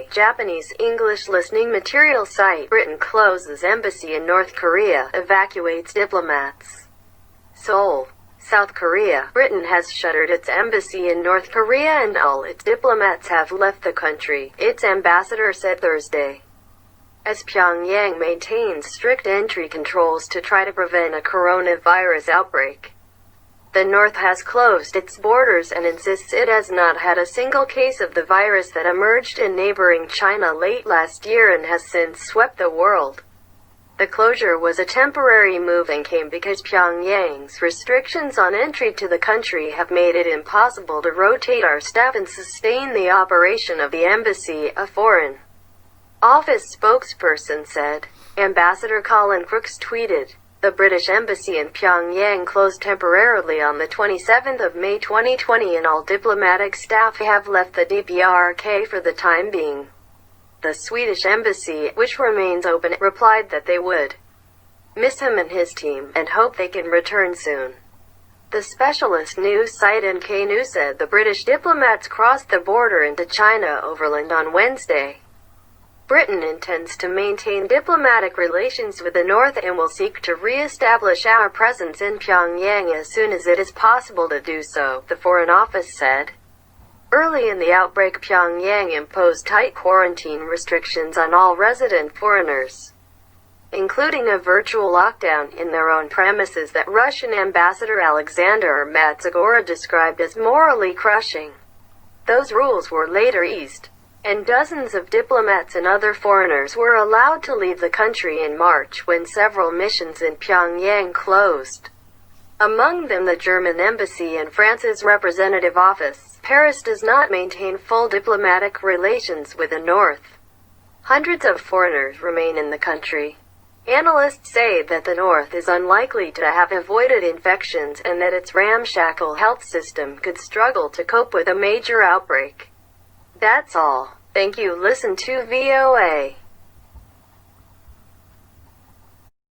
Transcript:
fake Japanese English listening material site. Britain closes embassy in North Korea, evacuates diplomats. Seoul, South Korea. Britain has shuttered its embassy in North Korea and all its diplomats have left the country, its ambassador said Thursday, as Pyongyang maintains strict entry controls to try to prevent a coronavirus outbreak. The North has closed its borders and insists it has not had a single case of the virus that emerged in neighboring China late last year and has since swept the world. The closure was a temporary move and came because Pyongyang's restrictions on entry to the country have made it impossible to rotate our staff and sustain the operation of the embassy, a Foreign Office spokesperson said. Ambassador Colin Crooks tweeted, "The British Embassy in Pyongyang closed temporarily on the 27th of May 2020 and all diplomatic staff have left the DPRK for the time being." The Swedish embassy, which remains open, replied that they would miss him and his team, and hope they can return soon. The specialist news site NK News said the British diplomats crossed the border into China overland on Wednesday. Britain intends to maintain diplomatic relations with the North and will seek to re-establish our presence in Pyongyang as soon as it is possible to do so, the Foreign Office said. Early in the outbreak, Pyongyang imposed tight quarantine restrictions on all resident foreigners, including a virtual lockdown in their own premises that Russian Ambassador Alexander Matsagora described as morally crushing. Those rules were later eased, and dozens of diplomats and other foreigners were allowed to leave the country in March when several missions in Pyongyang closed. Among them the German embassy and France's representative office. Paris does not maintain full diplomatic relations with the North. Hundreds of foreigners remain in the country. Analysts say that the North is unlikely to have avoided infections and that its ramshackle health system could struggle to cope with a major outbreak. That's all. Thank you. Listen to VOA.